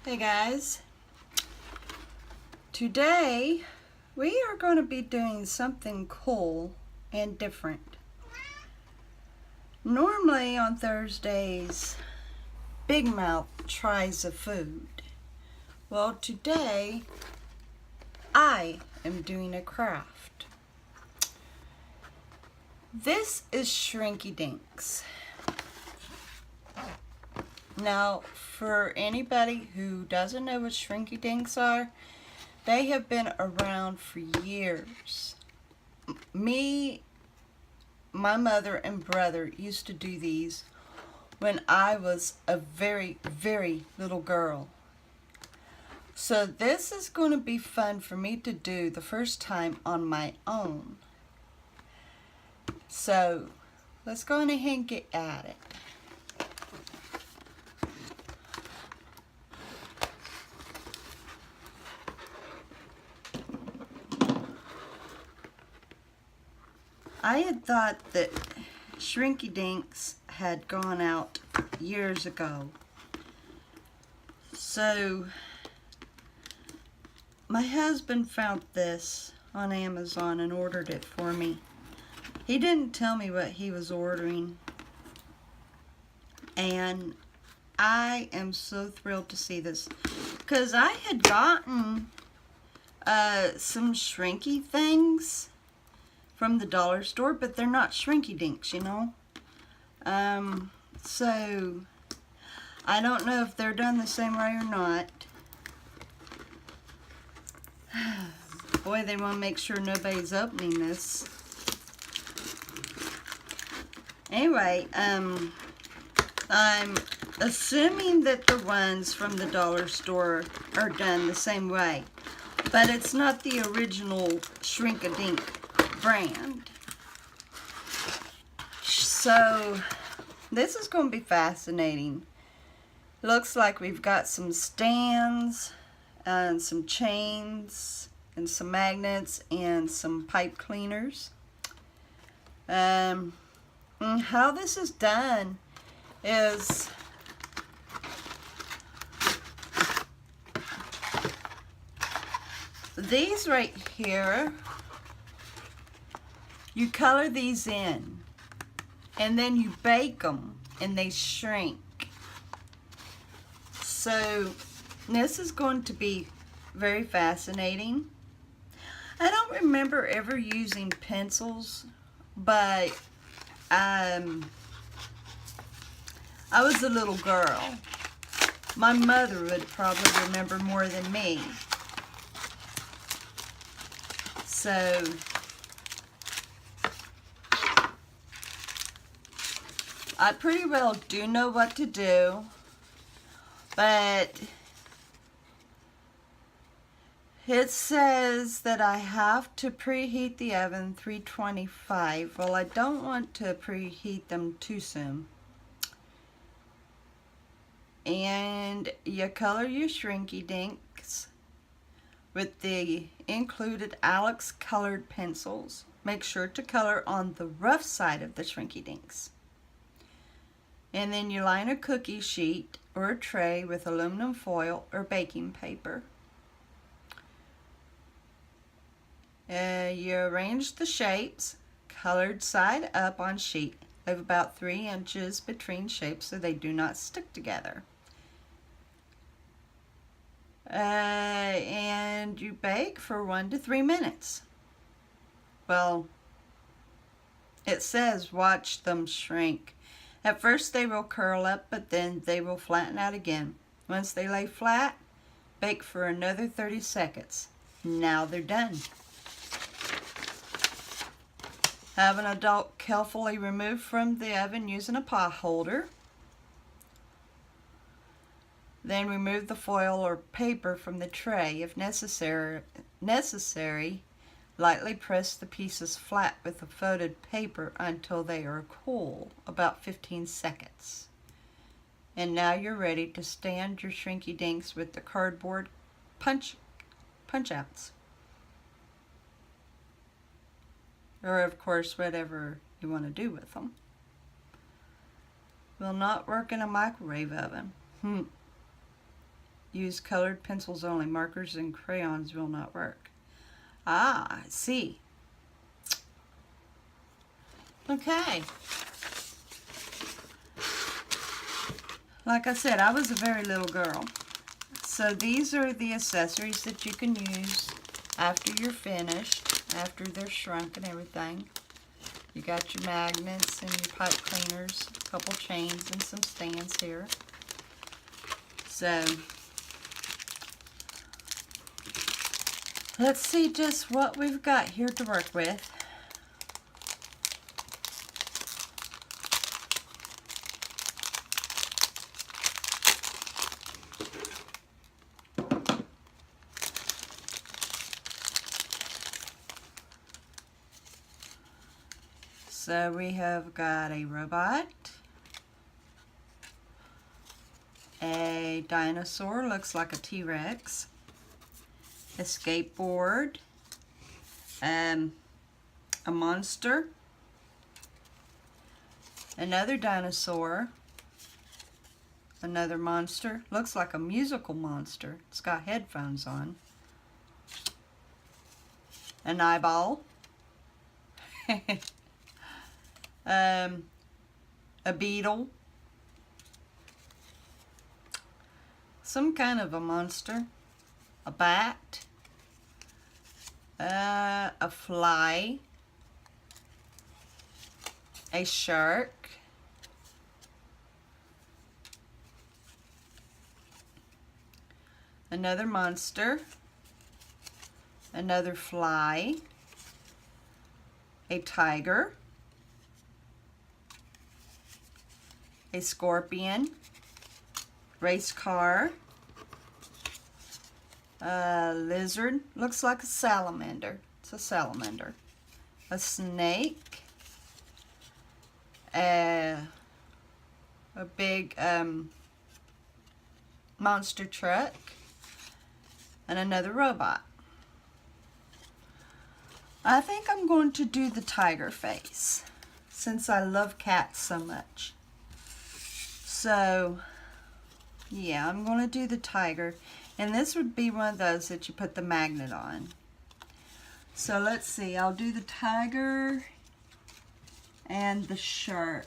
Hey guys, today we are going to be doing something cool and different. Normally on Thursdays, Big Mouth tries a food. Well, today I am doing a craft. This is Shrinky Dinks. Now, for anybody who doesn't know what Shrinky Dinks are, they have been around for years. My mother and brother used to do these when I was a very, very little girl. So this is going to be fun for me to do the first time on my own. So let's go ahead and get at it. I had thought that Shrinky Dinks had gone out years ago. So my husband found this on Amazon and ordered it for me. He didn't tell me what he was ordering, and I am so thrilled to see this because I had gotten some Shrinky things from the dollar store, but they're not Shrinky Dinks, you know. So I don't know if they're done the same way or not. Boy, they want to make sure nobody's opening this. Anyway, I'm assuming that the ones from the dollar store are done the same way, but it's not the original Shrink-a-Dink brand. So this is going to be fascinating. Looks like we've got some stands and some chains and some magnets and some pipe cleaners. How this is done is these right here, you color these in and then you bake them and they shrink. So this is going to be very fascinating. I don't remember ever using pencils, but I was a little girl. My mother would probably remember more than me. So I pretty well do know what to do, but it says that I have to preheat the oven 325. Well, I don't want to preheat them too soon. And you color your Shrinky Dinks with the included Alex colored pencils. Make sure to color on the rough side of the Shrinky Dinks. And then you line a cookie sheet or a tray with aluminum foil or baking paper. You arrange the shapes, colored side up on sheet. Leave about 3 inches between shapes so they do not stick together. And you bake for 1 to 3 minutes. Well, it says watch them shrink. At first they will curl up, but then they will flatten out again. Once they lay flat, bake for another 30 seconds. Now they're done. Have an adult carefully removed from the oven using a pot holder. Then remove the foil or paper from the tray. If necessary, lightly press the pieces flat with the folded paper until they are cool, about 15 seconds. And now you're ready to stand your Shrinky Dinks with the cardboard punch outs. Or of course whatever you want to do with them. Will not work in a microwave oven. Use colored pencils only. Markers and crayons will not work. Ah, I see. Okay. Like I said, I was a very little girl. So these are the accessories that you can use after you're finished, after they're shrunk and everything. You got your magnets and your pipe cleaners, a couple chains and some stands here. So let's see just what we've got here to work with. So we have got a robot, a dinosaur, looks like a T-Rex, a skateboard, a monster, another dinosaur, another monster, looks like a musical monster, it's got headphones on, an eyeball, a beetle, some kind of a monster, a bat, a fly, a shark, another monster, another fly, a tiger, a scorpion, race car, a lizard, looks like a salamander, it's a salamander, a snake, a big monster truck, and another robot. I think I'm going to do the tiger face since I love cats so much. So, yeah, I'm going to do the tiger. And this would be one of those that you put the magnet on. So let's see. I'll do the tiger and the shark.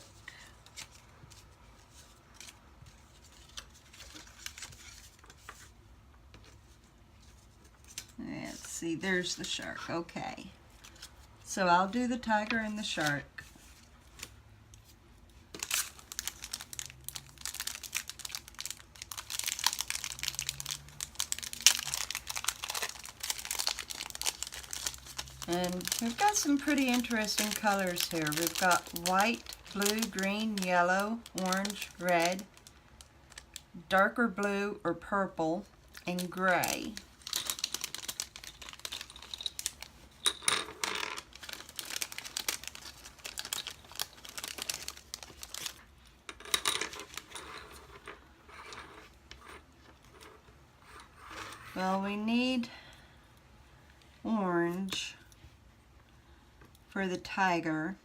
Let's see. There's the shark. Okay. So I'll do the tiger and the shark. And we've got some pretty interesting colors here. We've got white, blue, green, yellow, orange, red, darker blue or purple, and gray. Well, we need orange for the tiger.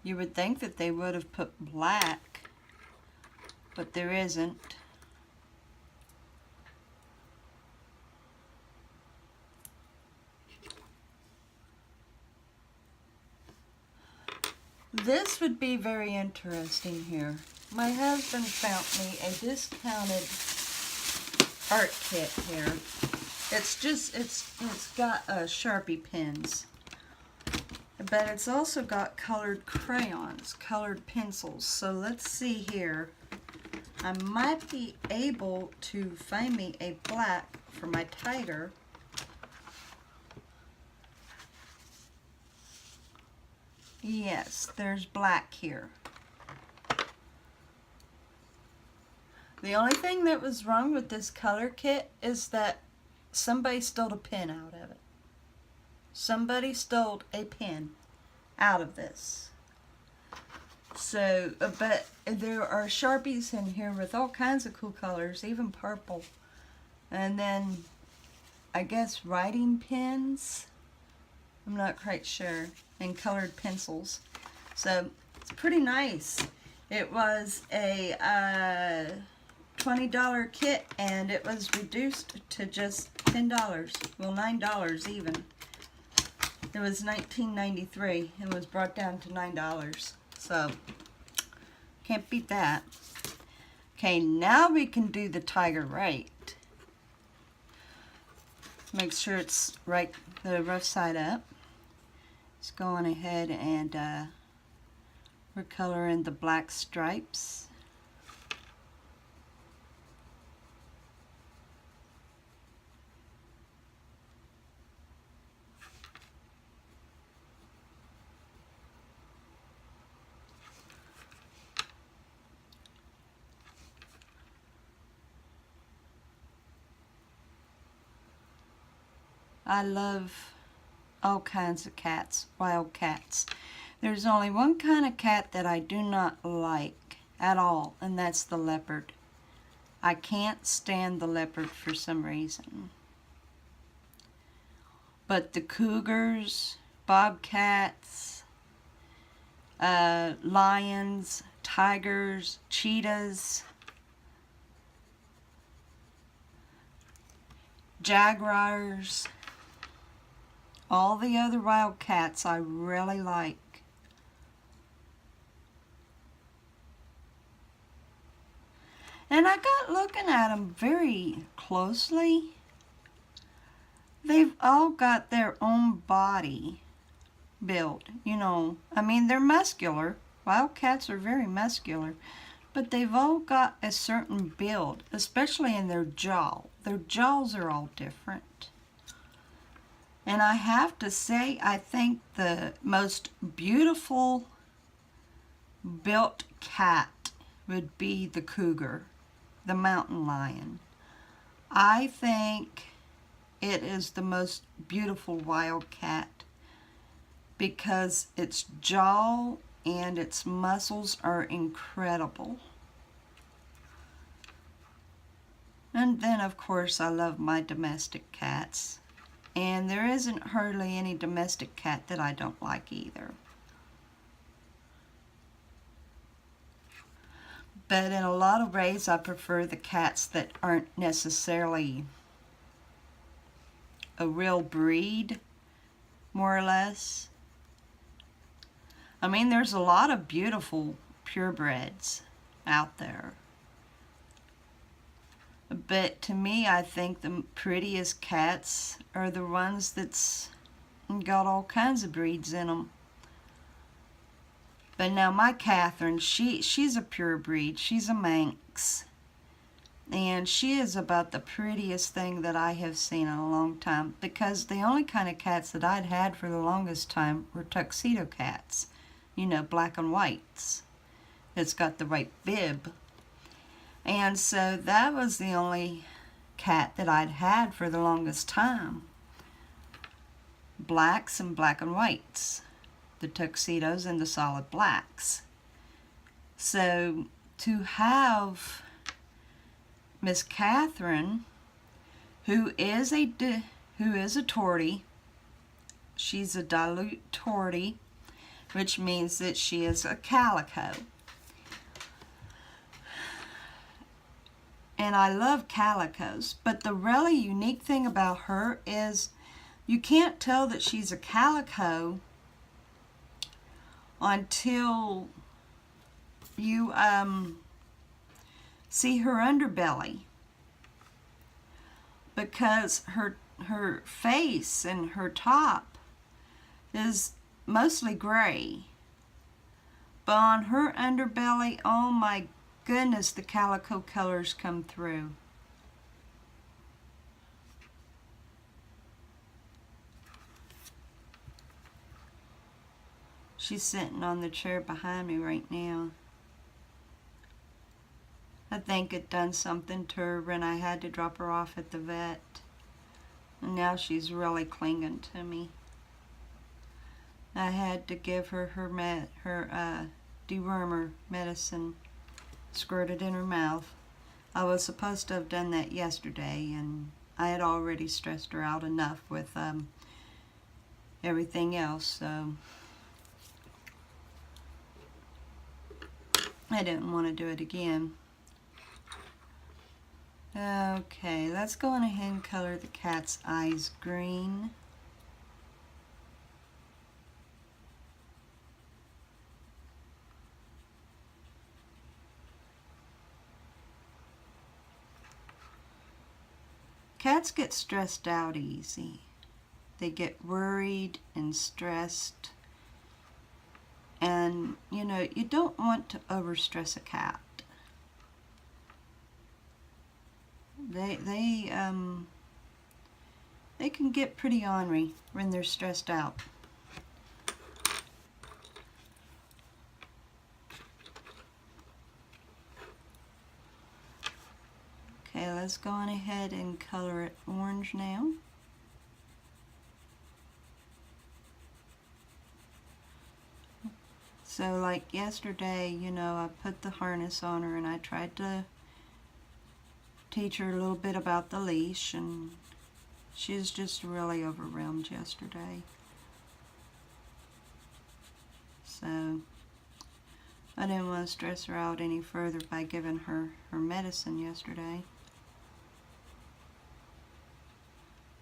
You would think that they would have put black, but there isn't. This would be very interesting here. My husband found me a discounted art kit here. It's got Sharpie pens, but it's also got colored crayons, colored pencils. So let's see here. I might be able to find me a black for my tiger. Yes, there's black here. The only thing that was wrong with this color kit is that somebody stole a pen out of it. Somebody stole a pen out of this. So, but there are Sharpies in here with all kinds of cool colors, even purple. And then, I guess writing pens. I'm not quite sure. And colored pencils. So, pretty nice. It was a $20 kit, and it was reduced to just $10. Well, $9 even. It was $19.93 and was brought down to $9. So, can't beat that. Okay, now we can do the tiger right. Make sure it's right, the rough side up. Just go on ahead and we're coloring the black stripes. I love all kinds of cats, wild cats. There's only one kind of cat that I do not like at all, and that's the leopard. I can't stand the leopard for some reason. But the cougars, bobcats, lions, tigers, cheetahs, jaguars, all the other wild cats I really like. And I got looking at them very closely. They've all got their own body build, you know. I mean, they're muscular. Wild cats are very muscular. But they've all got a certain build, especially in their jaw. Their jaws are all different. And I have to say, I think the most beautiful built cat would be the cougar, the mountain lion. I think it is the most beautiful wild cat because its jaw and its muscles are incredible. And then, of course, I love my domestic cats. And there isn't hardly any domestic cat that I don't like either. But in a lot of ways, I prefer the cats that aren't necessarily a real breed, more or less. I mean, there's a lot of beautiful purebreds out there. But to me, I think the prettiest cats are the ones that's got all kinds of breeds in them. But now my Catherine, she's a pure breed. She's a Manx. And she is about the prettiest thing that I have seen in a long time. Because the only kind of cats that I'd had for the longest time were tuxedo cats. You know, black and whites. It's got the right bib. And so that was the only cat that I'd had for the longest time. Blacks and black and whites. The tuxedos and the solid blacks. So to have Miss Catherine, who is a tortie, she's a dilute tortie, which means that she is a calico. And I love calicos, but the really unique thing about her is you can't tell that she's a calico until you see her underbelly, because her face and her top is mostly gray, but on her underbelly, oh my goodness, the calico colors come through. She's sitting on the chair behind me right now. I think it done something to her when I had to drop her off at the vet. And now she's really clinging to me. I had to give her her dewormer medicine squirted in her mouth. I was supposed to have done that yesterday, and I had already stressed her out enough with everything else, so I didn't want to do it again. Okay, let's go on ahead and color the cat's eyes green. Cats get stressed out easy. They get worried and stressed. And, you know, you don't want to overstress a cat. They can get pretty ornery when they're stressed out. Okay, let's go on ahead and color it orange now. So like yesterday, you know, I put the harness on her and I tried to teach her a little bit about the leash, and she was just really overwhelmed yesterday. So I didn't want to stress her out any further by giving her her medicine yesterday.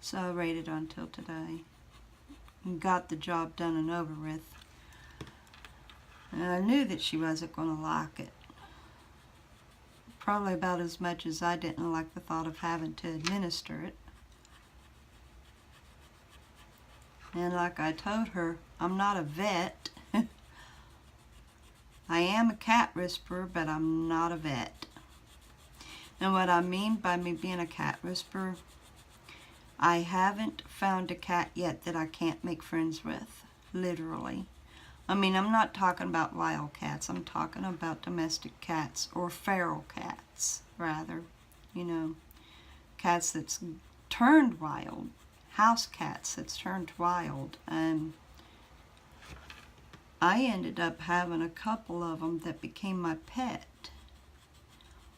So I waited until today and got the job done and over with. And I knew that she wasn't going to like it. Probably about as much as I didn't like the thought of having to administer it. And like I told her, I'm not a vet. I am a cat whisperer, but I'm not a vet. And what I mean by me being a cat whisperer, I haven't found a cat yet that I can't make friends with, literally. I mean, I'm not talking about wild cats. I'm talking about domestic cats, or feral cats, rather. You know, cats that's turned wild, house cats that's turned wild. And I ended up having a couple of them that became my pet.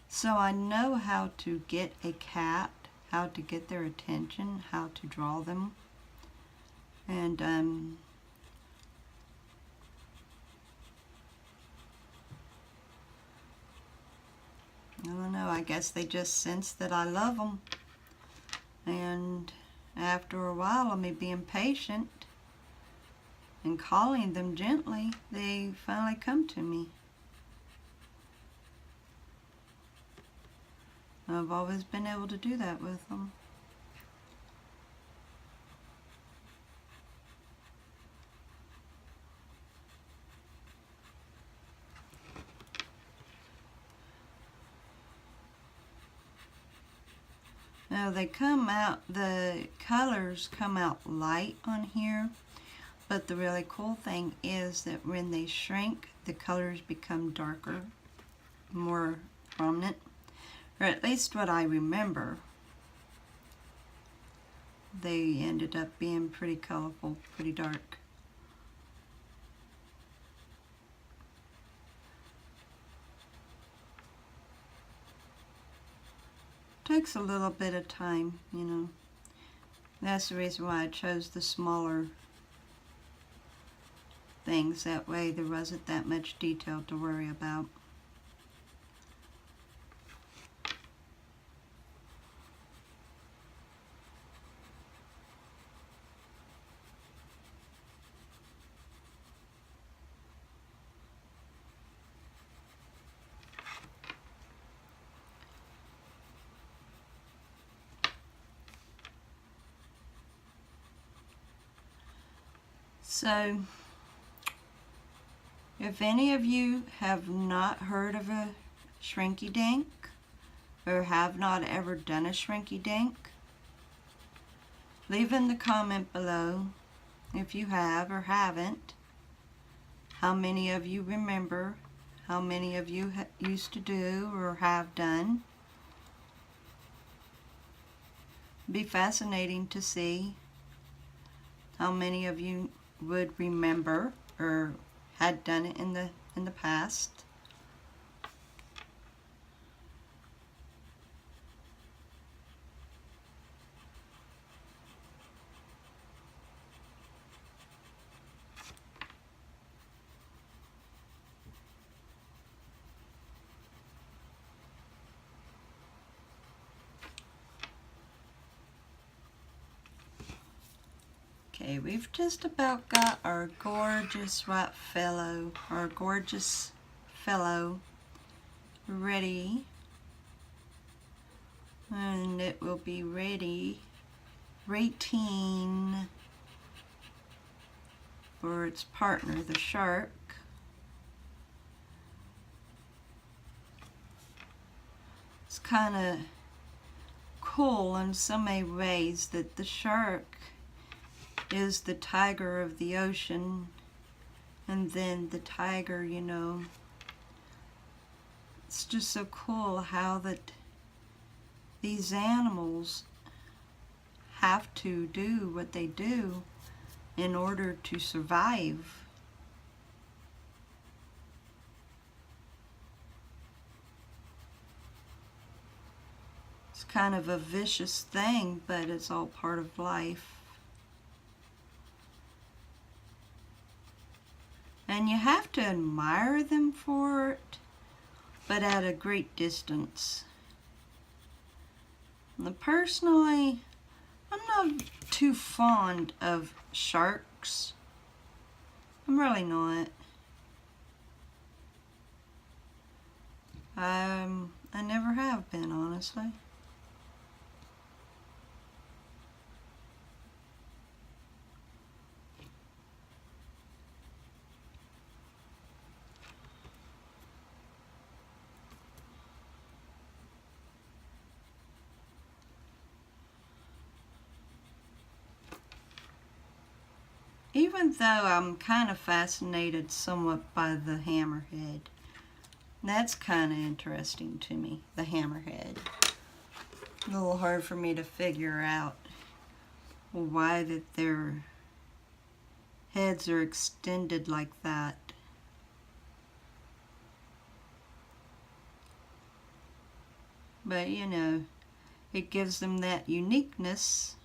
So I know how to get a cat, how to get their attention, how to draw them. And I don't know, I guess they just sense that I love them. And after a while of me being patient and calling them gently, they finally come to me. I've always been able to do that with them. Now they come out, the colors come out light on here, but the really cool thing is that when they shrink, the colors become darker, more prominent, or at least what I remember. They ended up being pretty colorful, pretty dark. Takes a little bit of time, you know. That's the reason why I chose the smaller things. That way there wasn't that much detail to worry about. So, if any of you have not heard of a Shrinky Dink, or have not ever done a Shrinky Dink, leave in the comment below if you have or haven't, how many of you remember, how many of you used to do or have done. It'd be fascinating to see how many of you would remember or had done it in the past. Okay, we've just about got our gorgeous white fellow, ready, and it will be ready rating for its partner, the shark. It's kind of cool in so many ways that the shark is the tiger of the ocean, and then the tiger, you know, it's just so cool how that these animals have to do what they do in order to survive. It's kind of a vicious thing, but it's all part of life. And you have to admire them for it, but at a great distance. And personally, I'm not too fond of sharks. I'm really not. I never have been, honestly. Even though I'm kind of fascinated somewhat by the hammerhead. That's kind of interesting to me, the hammerhead. A little hard for me to figure out why that their heads are extended like that. But you know, it gives them that uniqueness.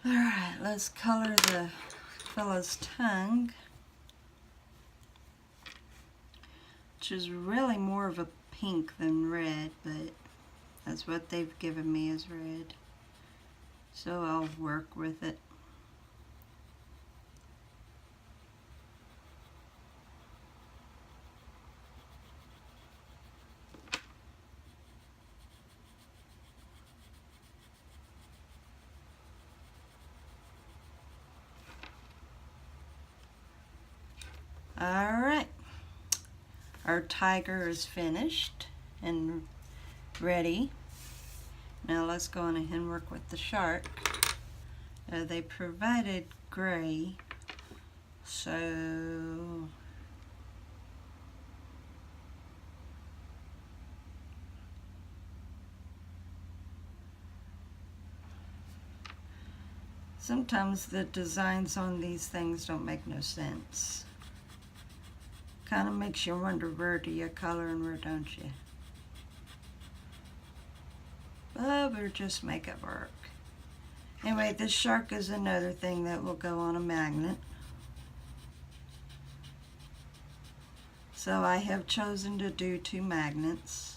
Alright, let's color the fellow's tongue, which is really more of a pink than red, but that's what they've given me as red. So I'll work with it. Alright, our tiger is finished and ready. Now let's go on ahead and work with the shark. They provided gray, so sometimes the designs on these things don't make no sense. Kind of makes you wonder, where do you color and where don't you? But we'll just make it work. Anyway, this shark is another thing that will go on a magnet. So I have chosen to do 2 magnets.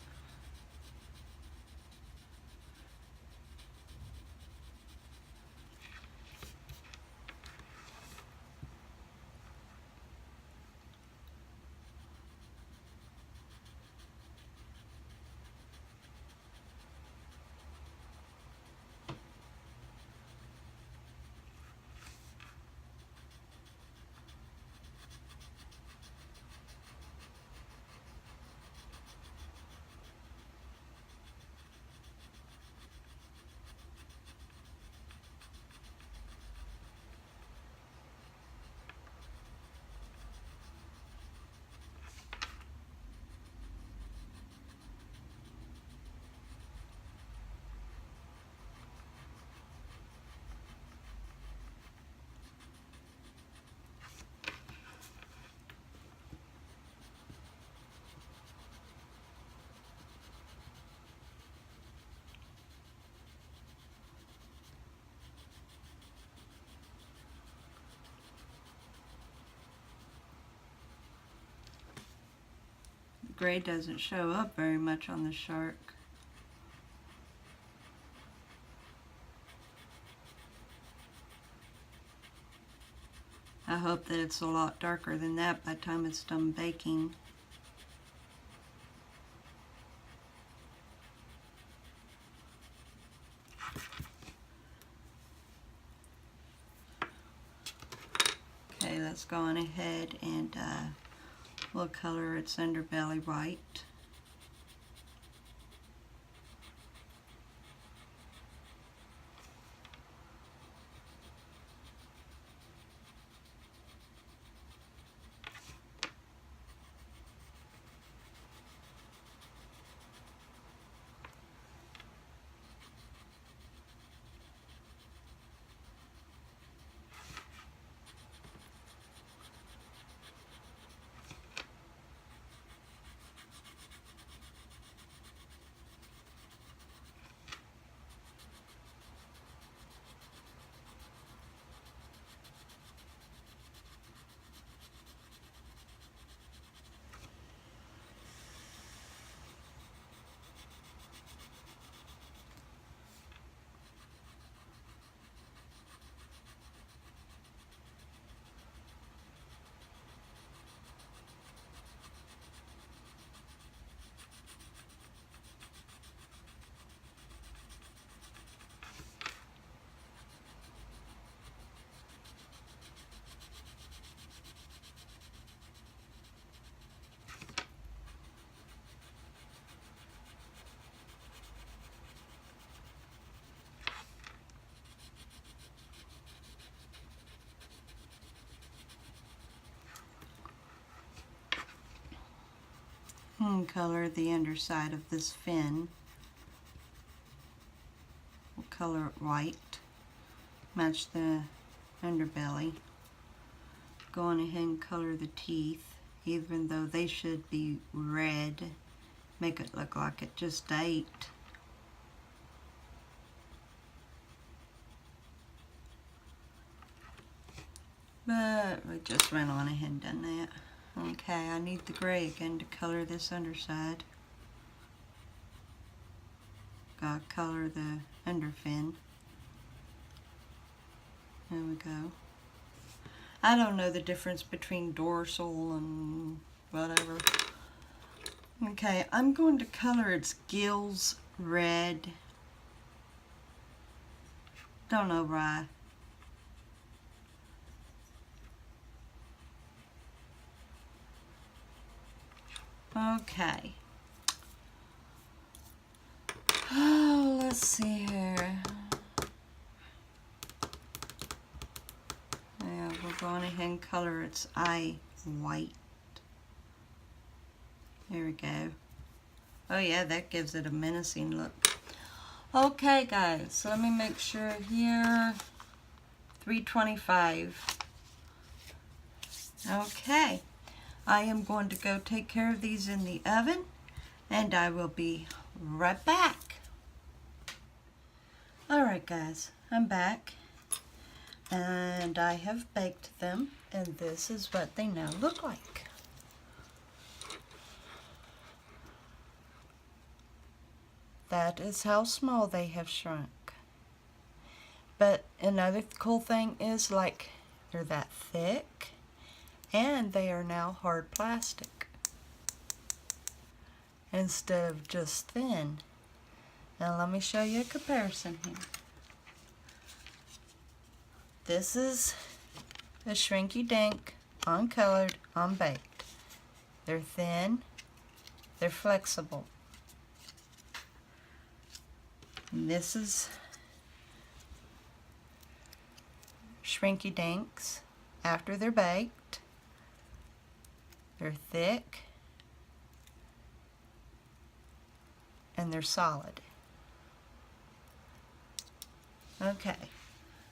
gray doesn't show up very much on the shark. I hope that it's a lot darker than that by the time it's done baking. Okay, let's go on ahead and we'll color its underbelly white. And color the underside of this fin. We'll color it white, match the underbelly. Go on ahead and color the teeth, even though they should be red. Make it look like it just ate. But we just went on ahead and done that. Okay, I need the gray again to color this underside. Gotta color the underfin. There we go. I don't know the difference between dorsal and whatever. Okay, I'm going to color its gills red. Don't know why. Okay. Oh, let's see here. Yeah, we're going ahead and color its eye white. There we go. Oh yeah, that gives it a menacing look. Okay guys, so let me make sure here. 325. Okay. I am going to go take care of these in the oven, and I will be right back. Alright guys, I'm back, and I have baked them, and this is what they now look like. That is how small they have shrunk. But another cool thing is, like, they're that thick. And they are now hard plastic instead of just thin. Now let me show you a comparison here. This is a Shrinky Dink, uncolored, unbaked. They're thin, they're flexible. And this is Shrinky Dinks after they're baked. They're thick and they're solid. Okay,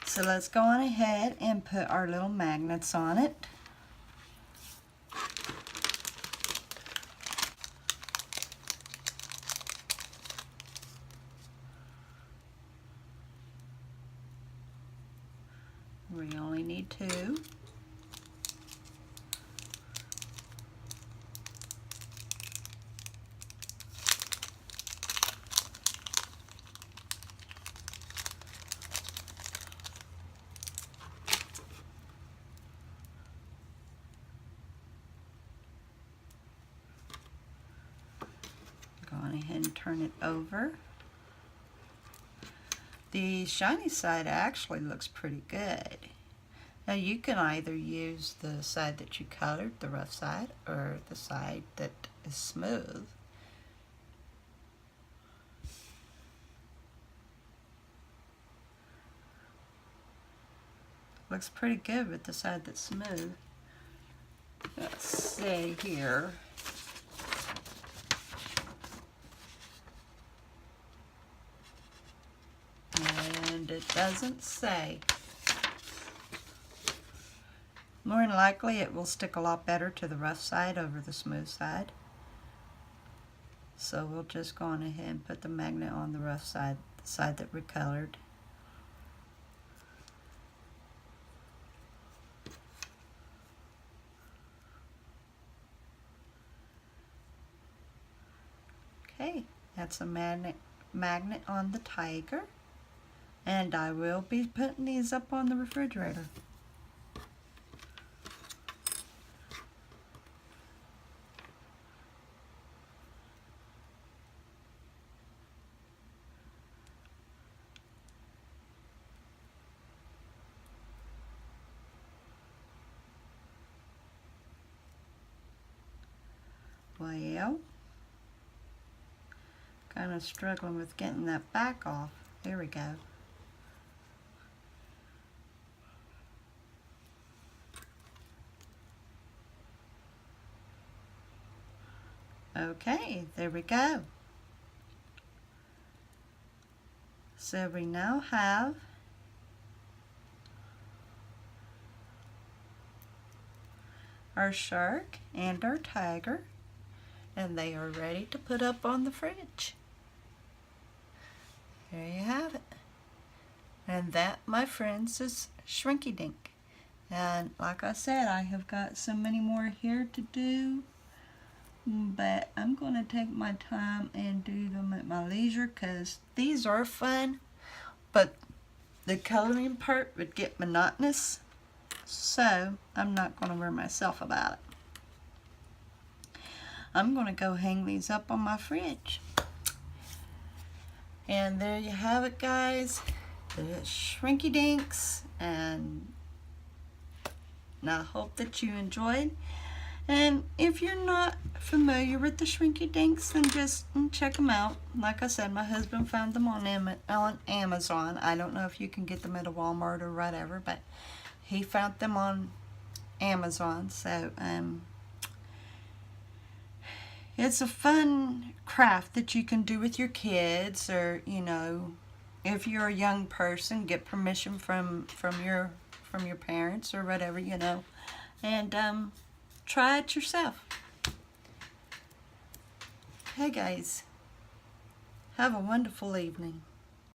so let's go on ahead and put our little magnets on it. We only need 2. on ahead and turn it over. The shiny side actually looks pretty good. Now you can either use the side that you colored, the rough side, or the side that is smooth. Looks pretty good with the side that's smooth. Let's see here. And it doesn't say. More than likely it will stick a lot better to the rough side over the smooth side. So we'll just go on ahead and put the magnet on the rough side, the side that we colored. Okay, that's a magnet on the tiger. And I will be putting these up on the refrigerator. Well, kind of struggling with getting that back off. There we go. Okay, there we go. So we now have our shark and our tiger, and they are ready to put up on the fridge. There you have it. And that, my friends, is Shrinky Dink. And like I said, I have got so many more here to do, but I'm going to take my time and do them at my leisure because these are fun, but the coloring part would get monotonous, so I'm not going to worry myself about it. I'm going to go hang these up on my fridge. And there you have it, guys. The Shrinky Dinks, and I hope that you enjoyed. And if you're not familiar with the Shrinky Dinks, then just check them out. Like I said, my husband found them on Amazon. I don't know if you can get them at a Walmart or whatever, but he found them on Amazon. So it's a fun craft that you can do with your kids, or if you're a young person, get permission from your parents or whatever, and try it yourself. Hey guys, have a wonderful evening.